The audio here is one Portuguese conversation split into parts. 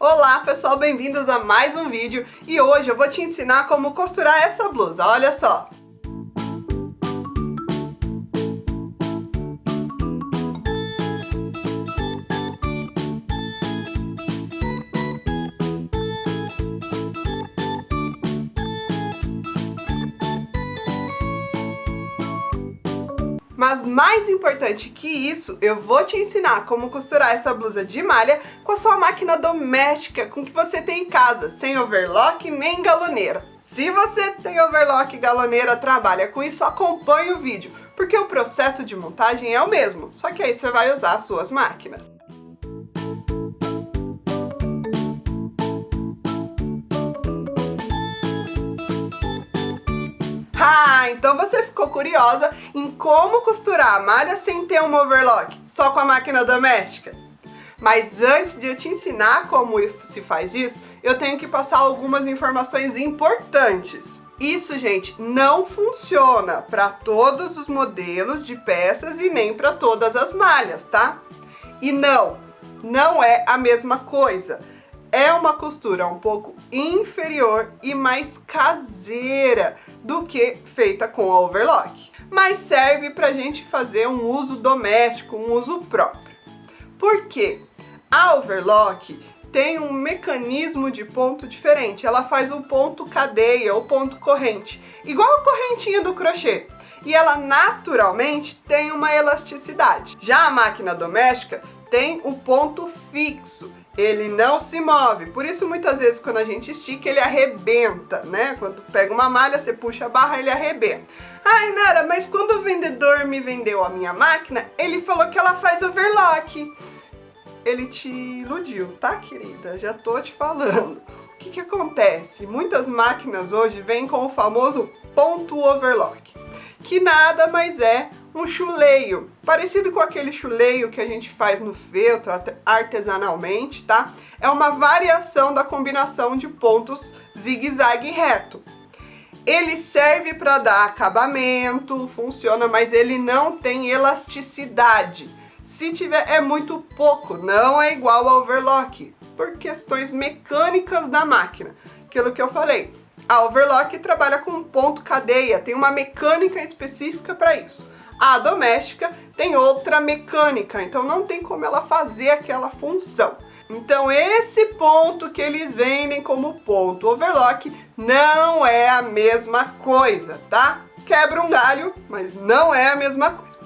Olá pessoal, bem-vindos a mais um vídeo e hoje eu vou te ensinar como costurar essa blusa, olha só! Mas mais importante que isso, eu vou te ensinar como costurar essa blusa de malha com a sua máquina doméstica, com que você tem em casa, sem overlock nem galoneira. Se você tem overlock e galoneira, trabalha com isso, acompanhe o vídeo, porque o processo de montagem é o mesmo, só que aí você vai usar as suas máquinas. Então você ficou curiosa em como costurar a malha sem ter um overlock, só com a máquina doméstica? Mas antes de eu te ensinar como se faz isso, eu tenho que passar algumas informações importantes. Isso, gente, não funciona para todos os modelos de peças e nem para todas as malhas, tá? E não é a mesma coisa. É uma costura um pouco inferior e mais caseira do que feita com a overlock. Mas serve pra gente fazer um uso doméstico, um uso próprio. Por quê? A overlock tem um mecanismo de ponto diferente. Ela faz o ponto cadeia, ou ponto corrente, igual a correntinha do crochê. E ela naturalmente tem uma elasticidade. Já a máquina doméstica tem o ponto fixo. Ele não se move, por isso muitas vezes quando a gente estica ele arrebenta, né? Quando pega uma malha, você puxa a barra, ele arrebenta. Ai, Nara, mas quando o vendedor me vendeu a minha máquina, ele falou que ela faz overlock. Ele te iludiu, tá, querida? Já tô te falando. O que acontece? Muitas máquinas hoje vêm com o famoso ponto overlock, que nada mais é um chuleio, parecido com aquele chuleio que a gente faz no feltro artesanalmente, tá? É uma variação da combinação de pontos zigue-zague reto. Ele serve para dar acabamento, funciona, mas ele não tem elasticidade. Se tiver, é muito pouco, não é igual ao overlock, por questões mecânicas da máquina. Aquilo que eu falei, a overlock trabalha com ponto cadeia, tem uma mecânica específica para isso. A doméstica tem outra mecânica, então não tem como ela fazer aquela função. Então esse ponto que eles vendem como ponto overlock não é a mesma coisa, tá? Quebra um galho, mas não é a mesma coisa.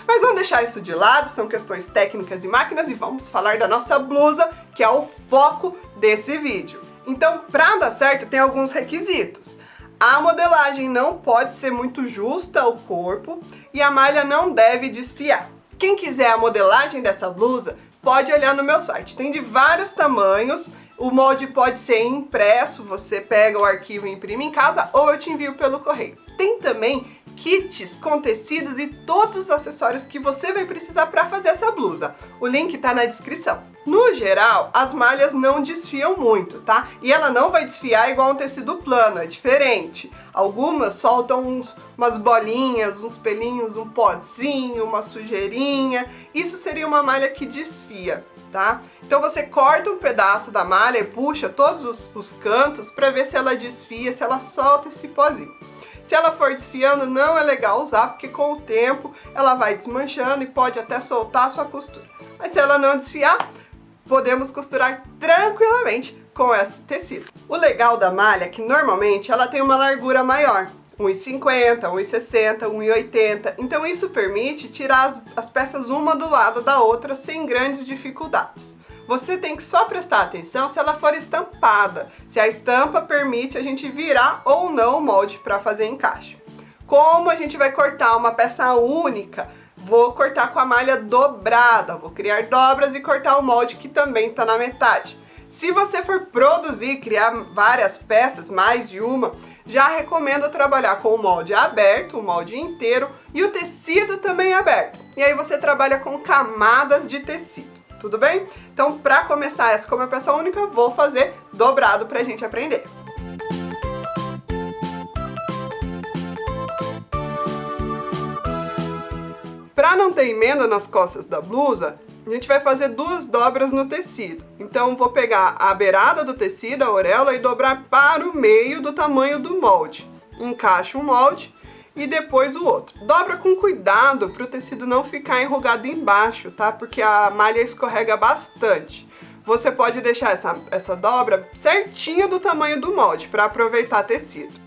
Mas vamos deixar isso de lado, são questões técnicas e máquinas e vamos falar da nossa blusa, que é o foco desse vídeo. Então, para dar certo, tem alguns requisitos. A modelagem não pode ser muito justa ao corpo e a malha não deve desfiar. Quem quiser a modelagem dessa blusa, pode olhar no meu site. Tem de vários tamanhos, o molde pode ser impresso, você pega o arquivo e imprime em casa ou eu te envio pelo correio. Tem também kits com tecidos e todos os acessórios que você vai precisar para fazer essa blusa. O link tá na descrição. No geral, as malhas não desfiam muito, tá? E ela não vai desfiar igual um tecido plano, é diferente. Algumas soltam umas bolinhas, uns pelinhos, um pozinho, uma sujeirinha. Isso seria uma malha que desfia, tá? Então você corta um pedaço da malha e puxa todos os cantos para ver se ela desfia, se ela solta esse pozinho. Se ela for desfiando, não é legal usar, porque com o tempo ela vai desmanchando e pode até soltar a sua costura. Mas se ela não desfiar, podemos costurar tranquilamente com esse tecido. O legal da malha é que normalmente ela tem uma largura maior, 1,50, 1,60, 1,80. Então isso permite tirar as peças uma do lado da outra sem grandes dificuldades. Você tem que só prestar atenção se ela for estampada, se a estampa permite a gente virar ou não o molde para fazer encaixe. Como a gente vai cortar uma peça única, vou cortar com a malha dobrada, vou criar dobras e cortar o molde que também está na metade. Se você for produzir, criar várias peças, mais de uma, já recomendo trabalhar com o molde aberto, o molde inteiro e o tecido também aberto. E aí você trabalha com camadas de tecido. Tudo bem? Então, para começar essa como é peça única, vou fazer dobrado pra gente aprender. Para não ter emenda nas costas da blusa, a gente vai fazer 2 dobras no tecido. Então, vou pegar a beirada do tecido, a auréola, e dobrar para o meio do tamanho do molde. Encaixa um molde e depois o outro. Dobra com cuidado para o tecido não ficar enrugado embaixo, tá? Porque a malha escorrega bastante. Você pode deixar essa dobra certinha do tamanho do molde para aproveitar tecido.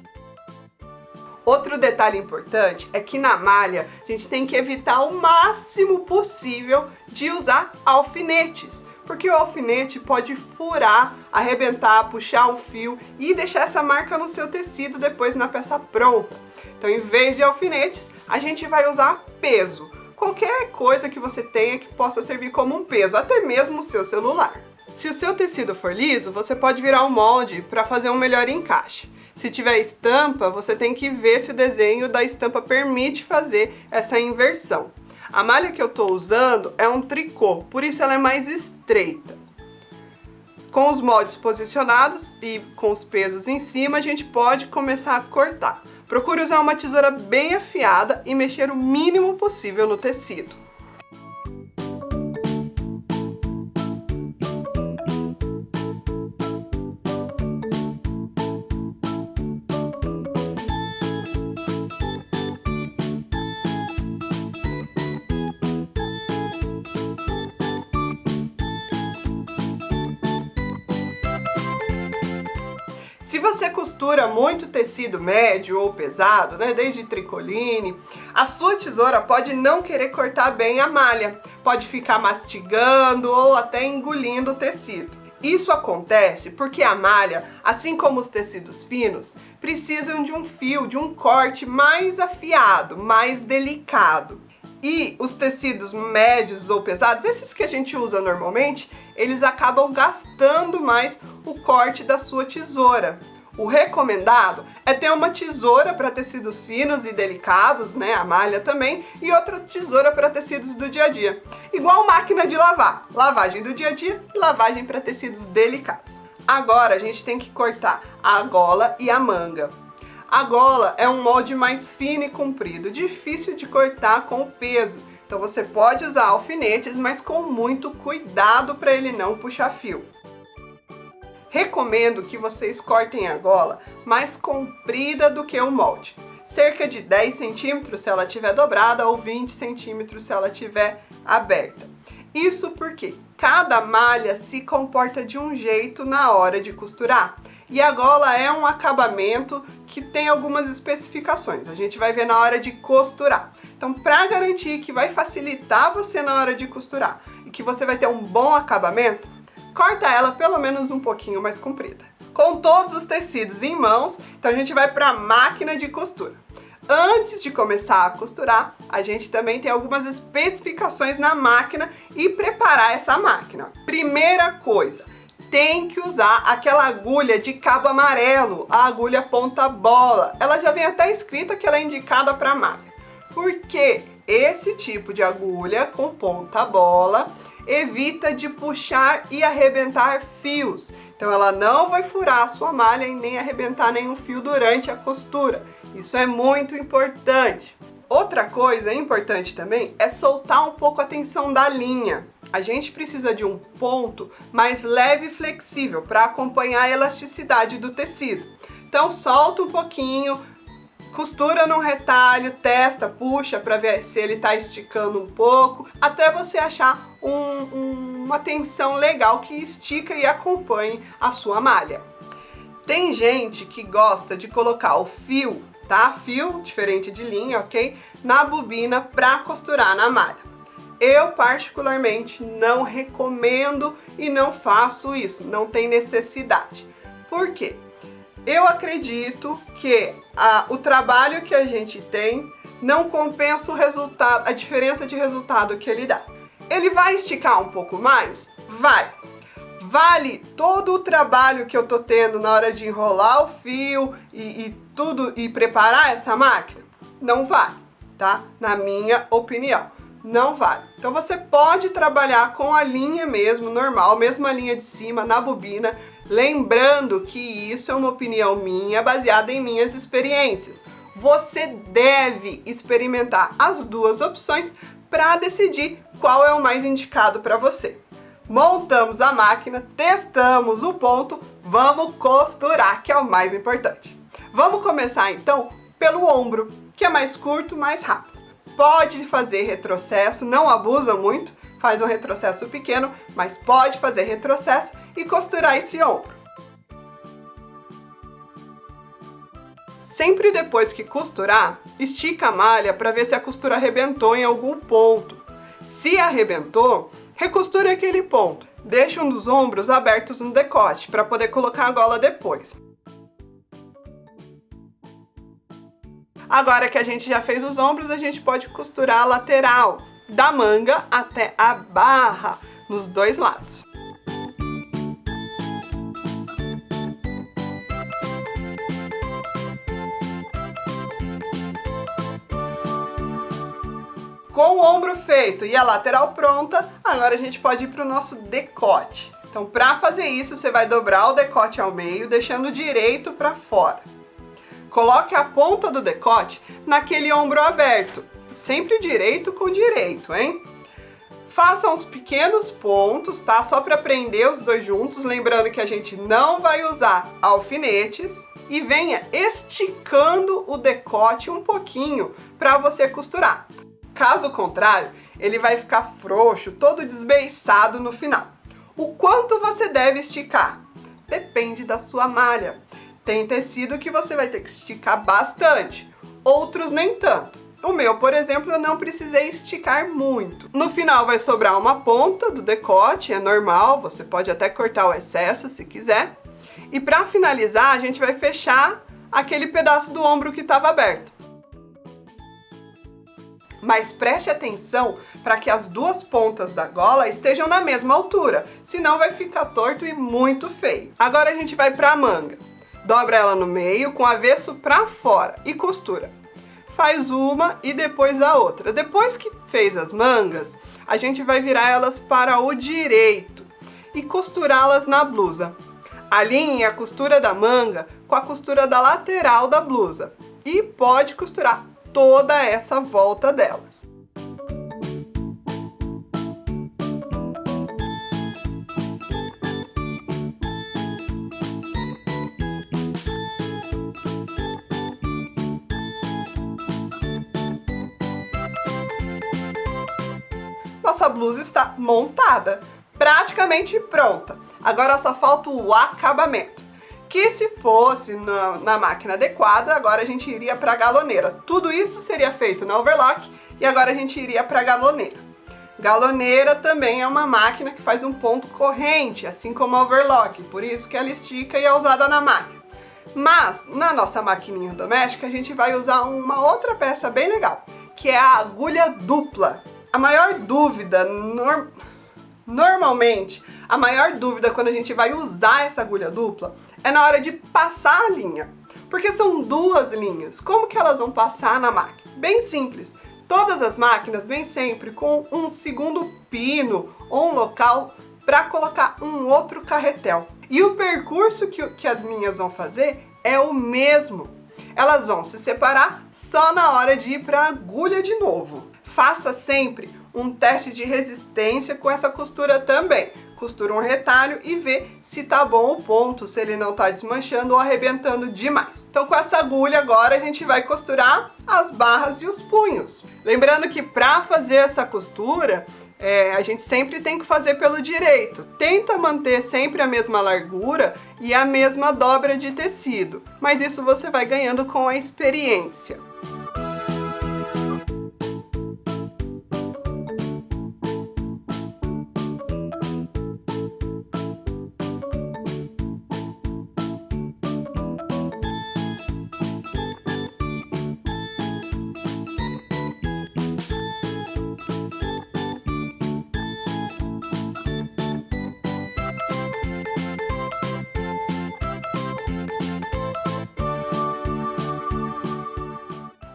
Outro detalhe importante é que na malha a gente tem que evitar o máximo possível de usar alfinetes, porque o alfinete pode furar, arrebentar, puxar um fio e deixar essa marca no seu tecido depois na peça pronta. Então, em vez de alfinetes, a gente vai usar peso. Qualquer coisa que você tenha que possa servir como um peso, até mesmo o seu celular. Se o seu tecido for liso, você pode virar o molde para fazer um melhor encaixe. Se tiver estampa, você tem que ver se o desenho da estampa permite fazer essa inversão. A malha que eu estou usando é um tricô, por isso ela é mais estreita. Com os moldes posicionados e com os pesos em cima, a gente pode começar a cortar. Procure usar uma tesoura bem afiada e mexer o mínimo possível no tecido. Se você costura muito tecido médio ou pesado, né, desde tricoline, a sua tesoura pode não querer cortar bem a malha, pode ficar mastigando ou até engolindo o tecido. Isso acontece porque a malha, assim como os tecidos finos, precisam de um fio, de um corte mais afiado, mais delicado. E os tecidos médios ou pesados, esses que a gente usa normalmente, eles acabam gastando mais o corte da sua tesoura. O recomendado é ter uma tesoura para tecidos finos e delicados, né, a malha também, e outra tesoura para tecidos do dia a dia. Igual máquina de lavar, lavagem do dia a dia e lavagem para tecidos delicados. Agora a gente tem que cortar a gola e a manga. A gola é um molde mais fino e comprido, difícil de cortar com o peso. Então você pode usar alfinetes, mas com muito cuidado para ele não puxar fio. Recomendo que vocês cortem a gola mais comprida do que o molde. Cerca de 10 centímetros se ela estiver dobrada ou 20 centímetros se ela estiver aberta. Isso porque cada malha se comporta de um jeito na hora de costurar. E a gola é um acabamento que tem algumas especificações. A gente vai ver na hora de costurar. Então, para garantir que vai facilitar você na hora de costurar e que você vai ter um bom acabamento, corta ela pelo menos um pouquinho mais comprida. Com todos os tecidos em mãos, então a gente vai para a máquina de costura. Antes de começar a costurar, a gente também tem algumas especificações na máquina e preparar essa máquina. Primeira coisa, tem que usar aquela agulha de cabo amarelo, a agulha ponta bola. Ela já vem até escrita que ela é indicada para malha. Porque esse tipo de agulha com ponta bola evita de puxar e arrebentar fios. Então ela não vai furar a sua malha e nem arrebentar nenhum fio durante a costura. Isso é muito importante. Outra coisa importante também é soltar um pouco a tensão da linha. A gente precisa de um ponto mais leve e flexível para acompanhar a elasticidade do tecido. Então solta um pouquinho, costura num retalho, testa, puxa para ver se ele está esticando um pouco, até você achar uma tensão legal que estica e acompanhe a sua malha. Tem gente que gosta de colocar o fio, tá? Fio, diferente de linha, ok? Na bobina para costurar na malha. Eu particularmente não recomendo e não faço isso, não tem necessidade. Por quê? Eu acredito que o trabalho que a gente tem não compensa o resultado, a diferença de resultado que ele dá. Ele vai esticar um pouco mais? Vai. Vale todo o trabalho que eu tô tendo na hora de enrolar o fio e tudo e preparar essa máquina? Não vale, tá? Na minha opinião, não vale. Então você pode trabalhar com a linha mesmo, normal, mesma linha de cima, na bobina, lembrando que isso é uma opinião minha, baseada em minhas experiências. Você deve experimentar as duas opções para decidir qual é o mais indicado para você. Montamos a máquina, testamos o ponto, vamos costurar, que é o mais importante. Vamos começar então pelo ombro, que é mais curto, mais rápido. Pode fazer retrocesso, não abusa muito, faz um retrocesso pequeno, mas pode fazer retrocesso e costurar esse ombro. Sempre depois que costurar, estica a malha para ver se a costura arrebentou em algum ponto. Se arrebentou, recosture aquele ponto. Deixe um dos ombros abertos no decote para poder colocar a gola depois. Agora que a gente já fez os ombros, a gente pode costurar a lateral, da manga até a barra, nos dois lados. Com o ombro feito e a lateral pronta, agora a gente pode ir para o nosso decote. Então, para fazer isso, você vai dobrar o decote ao meio, deixando o direito para fora. Coloque a ponta do decote naquele ombro aberto, sempre direito com direito, hein? Faça uns pequenos pontos, tá? Só para prender os dois juntos, lembrando que a gente não vai usar alfinetes. E venha esticando o decote um pouquinho para você costurar. Caso contrário, ele vai ficar frouxo, todo desbeiçado no final. O quanto você deve esticar? Depende da sua malha. Tem tecido que você vai ter que esticar bastante, outros nem tanto. O meu, por exemplo, eu não precisei esticar muito. No final vai sobrar uma ponta do decote, é normal, você pode até cortar o excesso se quiser. E para finalizar, a gente vai fechar aquele pedaço do ombro que estava aberto. Mas preste atenção para que as duas pontas da gola estejam na mesma altura, senão vai ficar torto e muito feio. Agora a gente vai para a manga. Dobra ela no meio com o avesso para fora e costura. Faz uma e depois a outra. Depois que fez as mangas, a gente vai virar elas para o direito e costurá-las na blusa. Alinhe a costura da manga com a costura da lateral da blusa e pode costurar toda essa volta delas. Nossa blusa está montada, praticamente pronta. Agora só falta o acabamento. Que se fosse na máquina adequada, agora a gente iria para a galoneira. Tudo isso seria feito na overlock e agora a gente iria para a galoneira. Galoneira também é uma máquina que faz um ponto corrente, assim como a overlock, por isso que ela estica e é usada na máquina. Mas na nossa maquininha doméstica a gente vai usar uma outra peça bem legal, que é a agulha dupla. A maior dúvida, normalmente, a maior dúvida quando a gente vai usar essa agulha dupla é na hora de passar a linha, porque são duas linhas. Como que elas vão passar na máquina? Bem simples. Todas as máquinas vêm sempre com um segundo pino ou um local para colocar um outro carretel. E o percurso que as linhas vão fazer é o mesmo. Elas vão se separar só na hora de ir para a agulha de novo. Faça sempre um teste de resistência com essa costura também. Costura um retalho e vê se tá bom o ponto, se ele não tá desmanchando ou arrebentando demais. Então com essa agulha agora a gente vai costurar as barras e os punhos. Lembrando que para fazer essa costura, a gente sempre tem que fazer pelo direito. Tenta manter sempre a mesma largura e a mesma dobra de tecido, mas isso você vai ganhando com a experiência.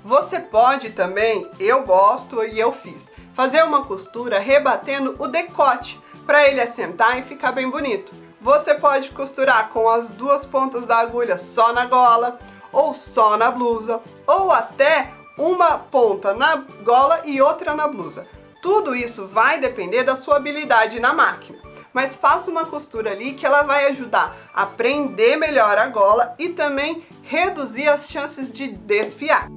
Você pode também, eu gosto e eu fiz, fazer uma costura rebatendo o decote para ele assentar e ficar bem bonito. Você pode costurar com as duas pontas da agulha só na gola, ou só na blusa, ou até uma ponta na gola e outra na blusa. Tudo isso vai depender da sua habilidade na máquina. Mas faça uma costura ali que ela vai ajudar a prender melhor a gola e também reduzir as chances de desfiar.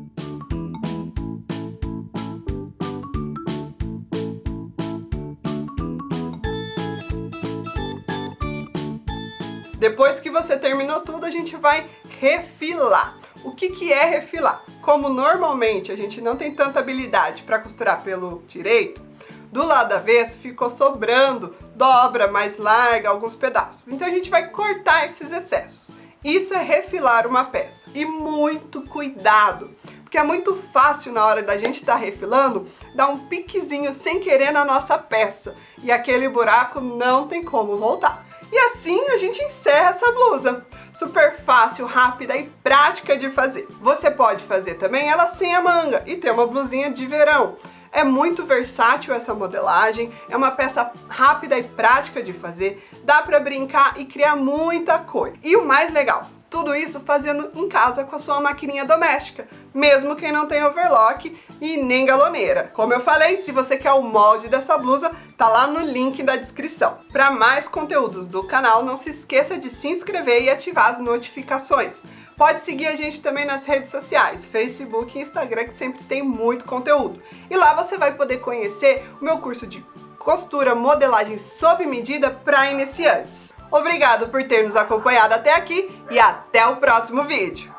Depois que você terminou tudo, a gente vai refilar. O que é refilar? Como normalmente a gente não tem tanta habilidade para costurar pelo direito, do lado avesso ficou sobrando dobra mais larga, alguns pedaços. Então a gente vai cortar esses excessos. Isso é refilar uma peça. E muito cuidado, porque é muito fácil na hora da gente estar refilando dar um piquezinho sem querer na nossa peça e aquele buraco não tem como voltar. E assim a gente encerra essa blusa. Super fácil, rápida e prática de fazer. Você pode fazer também ela sem a manga e ter uma blusinha de verão. É muito versátil essa modelagem, é uma peça rápida e prática de fazer, dá pra brincar e criar muita cor. E o mais legal, tudo isso fazendo em casa com a sua maquininha doméstica, mesmo quem não tem overlock e nem galoneira. Como eu falei, se você quer o molde dessa blusa, tá lá no link da descrição. Para mais conteúdos do canal, não se esqueça de se inscrever e ativar as notificações. Pode seguir a gente também nas redes sociais, Facebook e Instagram, que sempre tem muito conteúdo. E lá você vai poder conhecer o meu curso de costura, modelagem sob medida para iniciantes. Obrigado por ter nos acompanhado até aqui e até o próximo vídeo!